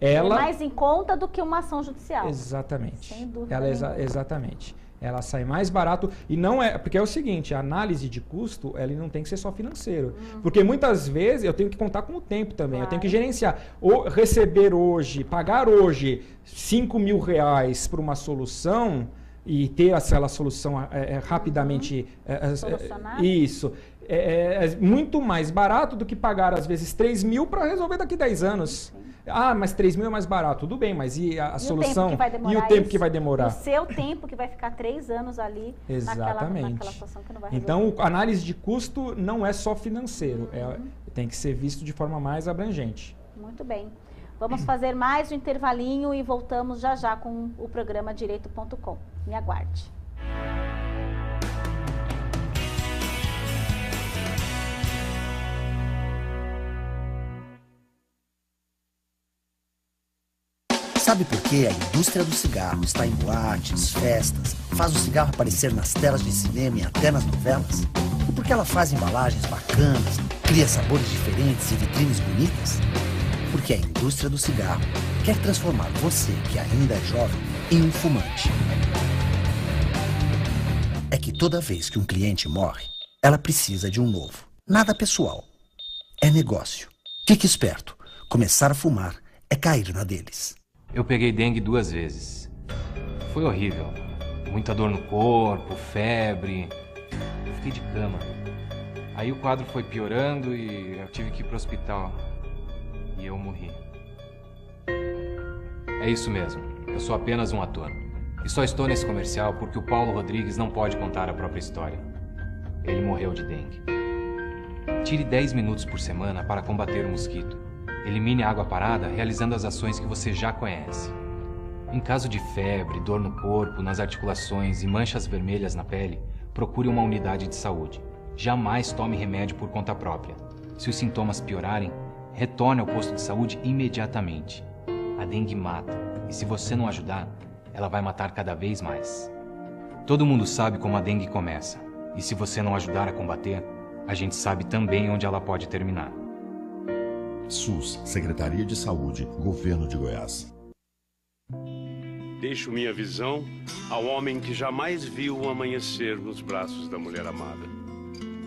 é mais em conta do que uma ação judicial. Exatamente. Sem dúvida exatamente. Ela sai mais barato e não é... Porque é o seguinte, a análise de custo, ela não tem que ser só financeiro. Porque muitas vezes eu tenho que contar com o tempo também. Eu tenho que gerenciar. Receber hoje, pagar hoje R$5.000 por uma solução e ter aquela solução rapidamente... Isso. É muito mais barato do que pagar, às vezes, R$3.000 para resolver daqui 10 anos. Mas R$3.000 é mais barato. Tudo bem, mas e a solução? E o tempo que vai demorar? O seu tempo que vai ficar 3 anos ali naquela situação que não vai resolver. Então, a análise de custo não é só financeiro. Tem que ser visto de forma mais abrangente. Muito bem. Vamos fazer mais um intervalinho e voltamos já já com o programa Direito.com. Me aguarde. Sabe por que a indústria do cigarro está em boates, festas, faz o cigarro aparecer nas telas de cinema e até nas novelas? E por que ela faz embalagens bacanas, cria sabores diferentes e vitrines bonitas? Porque a indústria do cigarro quer transformar você, que ainda é jovem, em um fumante. É que toda vez que um cliente morre, ela precisa de um novo. Nada pessoal. É negócio. Fique esperto. Começar a fumar é cair na deles. Eu peguei dengue 2 vezes. Foi horrível. Muita dor no corpo, febre. Eu fiquei de cama. Aí o quadro foi piorando e eu tive que ir pro hospital. E eu morri. É isso mesmo. Eu sou apenas um ator. E só estou nesse comercial porque o Paulo Rodrigues não pode contar a própria história. Ele morreu de dengue. Tire 10 minutos por semana para combater o mosquito. Elimine a água parada realizando as ações que você já conhece. Em caso de febre, dor no corpo, nas articulações e manchas vermelhas na pele, procure uma unidade de saúde. Jamais tome remédio por conta própria. Se os sintomas piorarem, retorne ao posto de saúde imediatamente. A dengue mata, e se você não ajudar, ela vai matar cada vez mais. Todo mundo sabe como a dengue começa, e se você não ajudar a combater, a gente sabe também onde ela pode terminar. SUS, Secretaria de Saúde, Governo de Goiás. Deixo minha visão ao homem que jamais viu o amanhecer nos braços da mulher amada.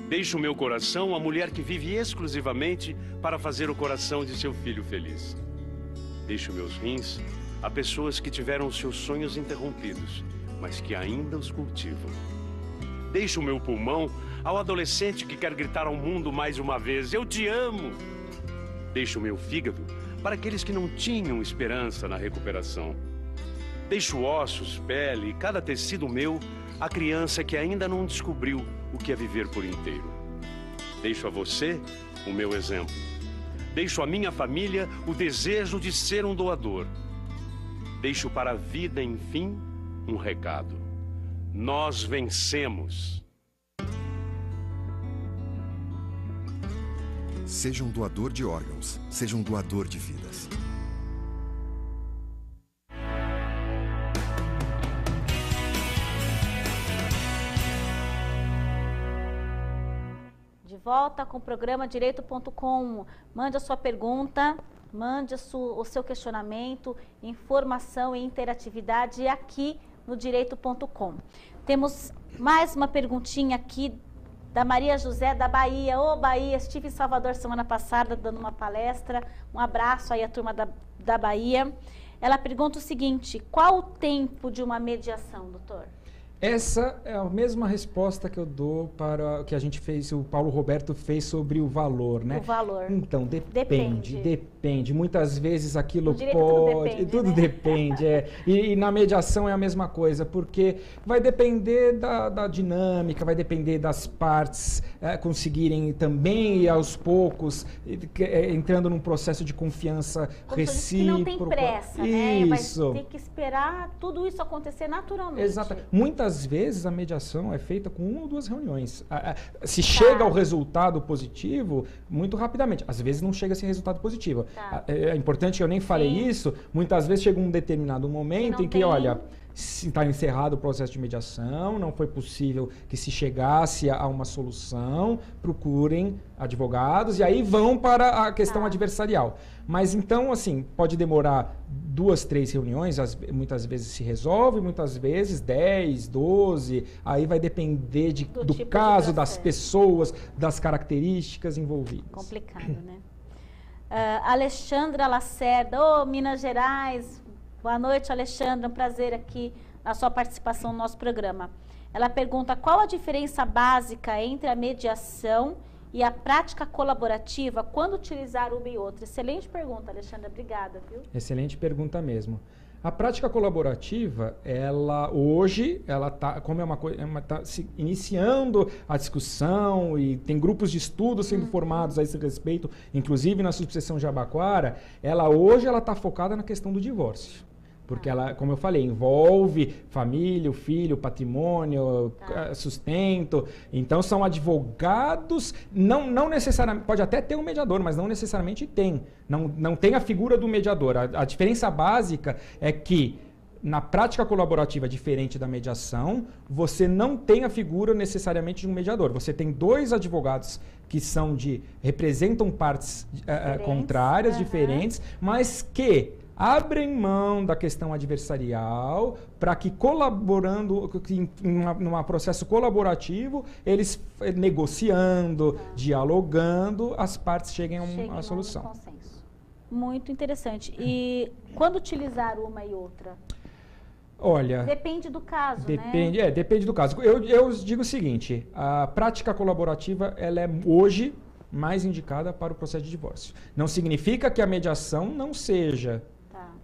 Deixo meu coração à mulher que vive exclusivamente para fazer o coração de seu filho feliz. Deixo meus rins a pessoas que tiveram seus sonhos interrompidos, mas que ainda os cultivam. Deixo meu pulmão ao adolescente que quer gritar ao mundo mais uma vez: eu te amo! Deixo meu fígado para aqueles que não tinham esperança na recuperação. Deixo ossos, pele e cada tecido meu à criança que ainda não descobriu o que é viver por inteiro. Deixo a você o meu exemplo. Deixo à minha família o desejo de ser um doador. Deixo para a vida, enfim, um recado. Nós vencemos. Seja um doador de órgãos, seja um doador de vidas. De volta com o programa Direito.com. Mande a sua pergunta, mande o seu questionamento, informação e interatividade aqui no Direito.com. Temos mais uma perguntinha aqui da Maria José, da Bahia. Ô, Bahia, estive em Salvador semana passada dando uma palestra. Um abraço aí à turma da Bahia. Ela pergunta o seguinte: qual o tempo de uma mediação, doutor? Essa é a mesma resposta que eu dou para o que a gente fez, o Paulo Roberto fez sobre o valor, né? O valor. Então, depende. depende. Muitas vezes aquilo No direito pode... tudo depende, né? E na mediação é a mesma coisa, porque vai depender da dinâmica, vai depender das partes conseguirem também ir aos poucos, entrando num processo de confiança recíproca. Que não tem pressa, isso. Né? Vai ter que esperar tudo isso acontecer naturalmente. Exato. Muitas vezes a mediação é feita com 1 ou 2 reuniões. Se chega ao resultado positivo, muito rapidamente. Às vezes não chega a esse resultado positivo. É importante que eu nem falei isso. Muitas vezes chega um determinado momento em que, olha, está encerrado o processo de mediação, não foi possível que se chegasse a uma solução, procurem advogados e aí vão para a questão adversarial. Mas então, assim, pode demorar 2, 3 reuniões, muitas vezes se resolve, muitas vezes 10, 12, aí vai depender do tipo caso, das pessoas, das características envolvidas. Complicado, né? Alexandra Lacerda, Minas Gerais. Boa noite, Alexandra. Um prazer aqui na sua participação no nosso programa. Ela pergunta qual a diferença básica entre a mediação e a prática colaborativa quando utilizar uma e outra. Excelente pergunta, Alexandra. Obrigada, viu? Excelente pergunta mesmo. A prática colaborativa, hoje, como está se iniciando a discussão e tem grupos de estudo sendo formados a esse respeito, inclusive na subseção Jabaquara, hoje ela está focada na questão do divórcio. Porque ela, como eu falei, envolve família, o filho, patrimônio, sustento. Então são advogados, não necessariamente, pode até ter um mediador, mas não necessariamente tem. Não tem a figura do mediador. A diferença básica é que na prática colaborativa, diferente da mediação, você não tem a figura necessariamente de um mediador. Você tem 2 advogados que representam partes contrárias, diferentes, mas que abrem mão da questão adversarial para que num processo colaborativo, eles negociando, dialogando, as partes cheguem a uma solução. Consenso. Muito interessante. E quando utilizar uma e outra? Olha, depende do caso, né? Depende do caso. Eu digo o seguinte, a prática colaborativa, ela é hoje mais indicada para o processo de divórcio. Não significa que a mediação não seja,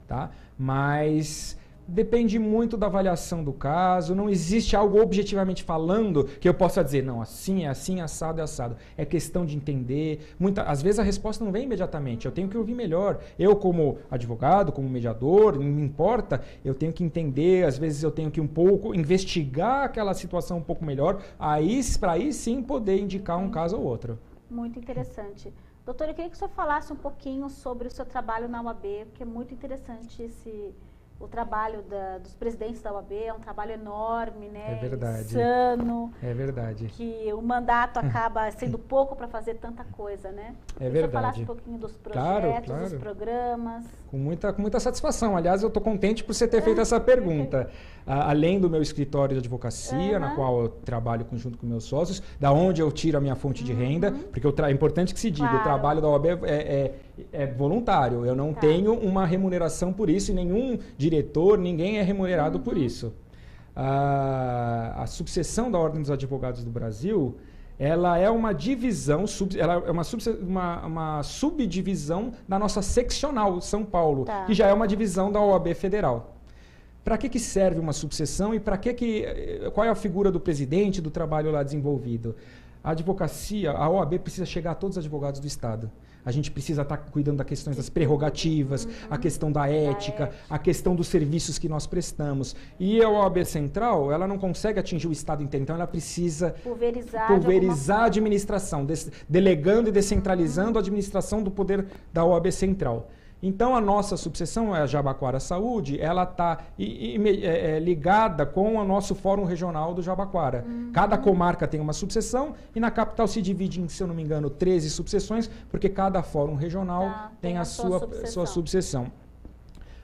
tá? Mas depende muito da avaliação do caso, não existe algo objetivamente falando que eu possa dizer, não, assim, assado é assado. É questão de entender. Às vezes a resposta não vem imediatamente, eu tenho que ouvir melhor. Eu, como advogado, como mediador, não importa, eu tenho que entender, às vezes eu tenho que um pouco investigar aquela situação um pouco melhor, para aí sim poder indicar um caso ou outro. Muito interessante. Doutor, eu queria que o senhor falasse um pouquinho sobre o seu trabalho na OAB, porque é muito interessante o trabalho dos presidentes da OAB, é um trabalho enorme, né? É verdade. Insano. É verdade. Que o mandato acaba sendo pouco para fazer tanta coisa, né? É verdade. Que você falasse um pouquinho dos projetos, dos programas. Com muita satisfação. Aliás, eu estou contente por você ter feito essa pergunta. Além do meu escritório de advocacia, na qual eu trabalho junto com meus sócios, da onde eu tiro a minha fonte de renda, porque é importante que se diga, o trabalho da OAB é voluntário. Eu não tenho uma remuneração por isso e nenhum diretor, ninguém é remunerado por isso. A subseção da Ordem dos Advogados do Brasil, ela é uma divisão, ela é uma subdivisão da nossa seccional São Paulo, que já é uma divisão da OAB Federal. Para que serve uma subseção e qual é a figura do presidente do trabalho lá desenvolvido? A advocacia, a OAB precisa chegar a todos os advogados do Estado. A gente precisa estar cuidando das questões das prerrogativas, a questão da ética, a questão dos serviços que nós prestamos. E a OAB Central, ela não consegue atingir o Estado inteiro, então ela precisa pulverizar a administração, delegando e descentralizando a administração do poder da OAB Central. Então, a nossa subseção, a Jabaquara Saúde, ela está ligada com o nosso Fórum Regional do Jabaquara. Cada comarca tem uma subseção e na capital se divide em, se eu não me engano, 13 subseções, porque cada Fórum Regional tem a sua subseção.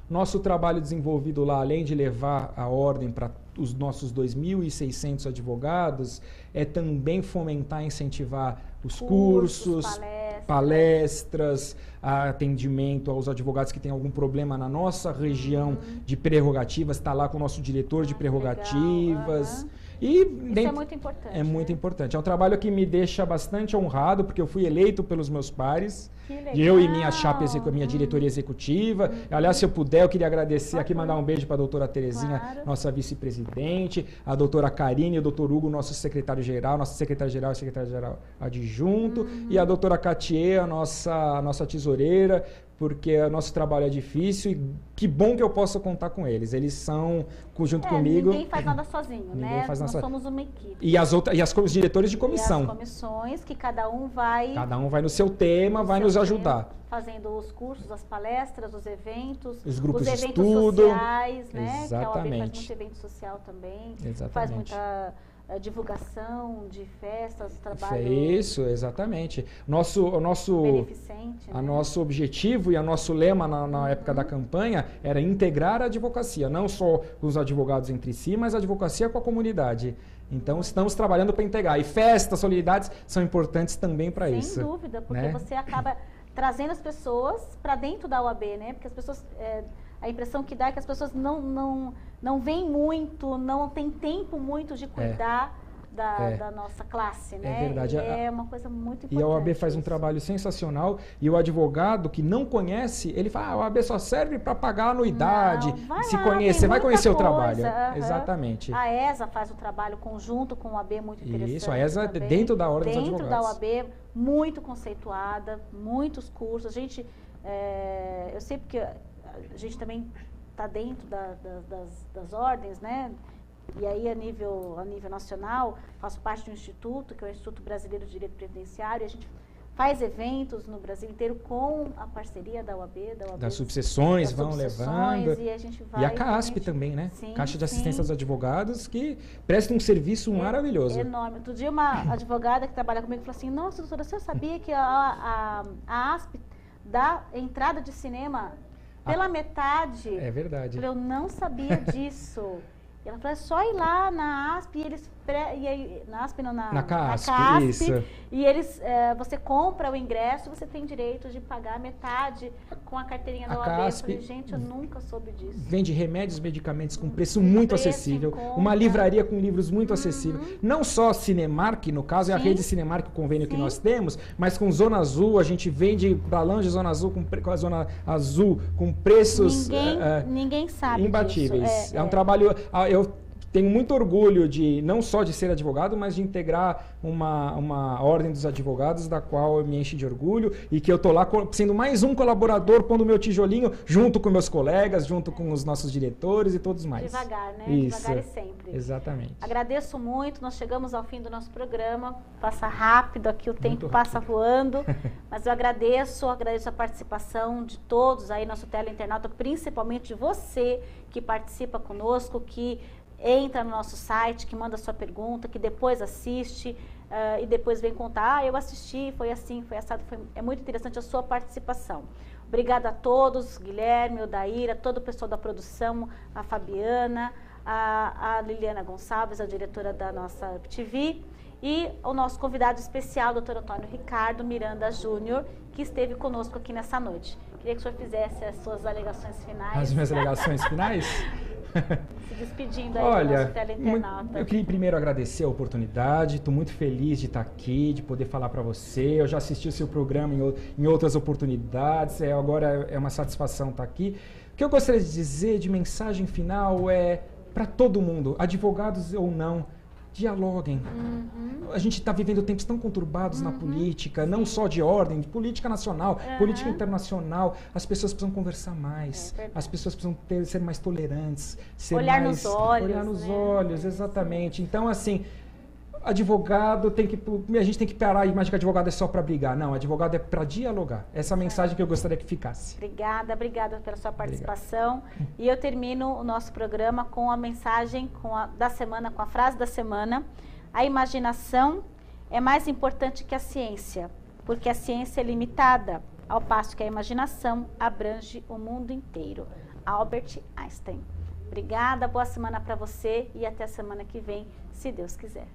Nosso trabalho desenvolvido lá, além de levar a ordem para os nossos 2.600 advogados, é também fomentar e incentivar os cursos, palestras, atendimento aos advogados que têm algum problema na nossa região de prerrogativas, está lá com o nosso diretor de prerrogativas. E Isso é muito importante. É muito importante. É um trabalho que me deixa bastante honrado, porque eu fui eleito pelos meus pares. Eu e minha chapa, minha diretoria executiva. Aliás, se eu puder, eu queria agradecer aqui, mandar um beijo para a doutora Terezinha, nossa vice-presidente, a doutora Karine e o doutor Hugo, nosso secretário-geral, nosso secretário-geral e secretário-geral adjunto, e a doutora Katia, a nossa tesoureira, porque o nosso trabalho é difícil e que bom que eu possa contar com eles. Eles são, junto comigo... Ninguém faz nada sozinho, né? Nós somos uma equipe. E os diretores de comissão. E as comissões, que cada um vai no seu tema, vai nos ajudar. Fazendo os cursos, as palestras, os eventos, os grupos eventos de estudo sociais, né? Exatamente. Que a OAB faz muito evento social também. Exatamente. Faz muita divulgação de festas, trabalho... Isso, exatamente. Nosso beneficente, né? Nosso objetivo e o nosso lema na época da campanha era integrar a advocacia, não só os advogados entre si, mas a advocacia com a comunidade. Então, estamos trabalhando para integrar. E festas, solenidades são importantes também para isso. Sem dúvida, porque você acaba trazendo as pessoas para dentro da OAB, né? Porque as pessoas... a impressão que dá é que as pessoas não veem muito, não tem tempo muito de cuidar da nossa classe, né? É verdade. E é uma coisa muito importante. E a OAB faz um trabalho sensacional e o advogado que não conhece, ele fala, a OAB só serve para pagar a anuidade, vai conhecer o trabalho. Exatamente. A ESA faz um trabalho conjunto com a OAB muito interessante. Isso, a ESA é dentro da Ordem dos Advogados. Dentro da OAB, muito conceituada, muitos cursos. A gente, eu sei porque a gente também está dentro das ordens, né? E aí, a nível nacional, faço parte de um instituto, que é o Instituto Brasileiro de Direito Previdenciário, e a gente faz eventos no Brasil inteiro com a parceria da OAB. Das subseções vão levando. E a gente vai... E a CAASP também, né? Sim, Caixa de Assistência dos Advogados, que presta um serviço maravilhoso. Enorme. Outro dia, uma advogada que trabalha comigo falou assim, nossa, doutora, você sabia que a ASP dá entrada de cinema pela metade? É verdade. Eu não sabia disso. E ela falou, é só ir lá na ASP, e eles... na ASP não, na CAASP, isso. E eles, você compra o ingresso, você tem direito de pagar metade com a carteirinha da OAB. Eu falei, gente, eu nunca soube disso. Vende remédios, medicamentos com preço muito acessível, uma livraria com livros muito acessível. Não só Cinemark, no caso, é a rede Cinemark, o convênio que nós temos, mas com Zona Azul, a gente vende balão de Zona Azul com a Zona Azul com preços ninguém sabe imbatíveis. Disso. É um trabalho... Eu tenho muito orgulho não só de ser advogado, mas de integrar uma ordem dos advogados, da qual eu me enche de orgulho e que eu estou lá sendo mais um colaborador, pondo o meu tijolinho junto com meus colegas, junto com os nossos diretores e todos mais. Devagar, né? Isso. Devagar e sempre. Exatamente. Agradeço muito, nós chegamos ao fim do nosso programa, passa rápido aqui, o tempo passa voando, mas eu agradeço a participação de todos aí, nosso teleinternauta, principalmente de você que participa conosco, que entra no nosso site, que manda sua pergunta, que depois assiste e depois vem contar, eu assisti, foi assim, foi assado, é muito interessante a sua participação. Obrigada a todos, Guilherme, Odaíra, todo o pessoal da produção, a Fabiana, a Liliana Gonçalves, a diretora da nossa TV, e o nosso convidado especial, o Dr. Antônio Ricardo Miranda Júnior, que esteve conosco aqui nessa noite. Queria que o senhor fizesse as suas alegações finais. As minhas alegações finais? Se despedindo aí do nosso teleinternauta. Eu queria primeiro agradecer a oportunidade, estou muito feliz de estar aqui, de poder falar para você. Eu já assisti o seu programa em outras oportunidades, agora é uma satisfação estar aqui. O que eu gostaria de dizer de mensagem final é para todo mundo, advogados ou não, dialoguem. A gente está vivendo tempos tão conturbados na política, não só de ordem, de política nacional, política internacional. As pessoas precisam conversar mais, as pessoas precisam ser mais tolerantes, olhar nos olhos, exatamente. Então, assim, advogado a gente tem que parar a imagem que advogado é só para brigar. Não, advogado é para dialogar. Essa é a mensagem que eu gostaria que ficasse. Obrigada pela sua participação. E eu termino o nosso programa com a mensagem da semana, com a frase da semana. A imaginação é mais importante que a ciência, porque a ciência é limitada, ao passo que a imaginação abrange o mundo inteiro. Albert Einstein. Obrigada, boa semana para você e até a semana que vem, se Deus quiser.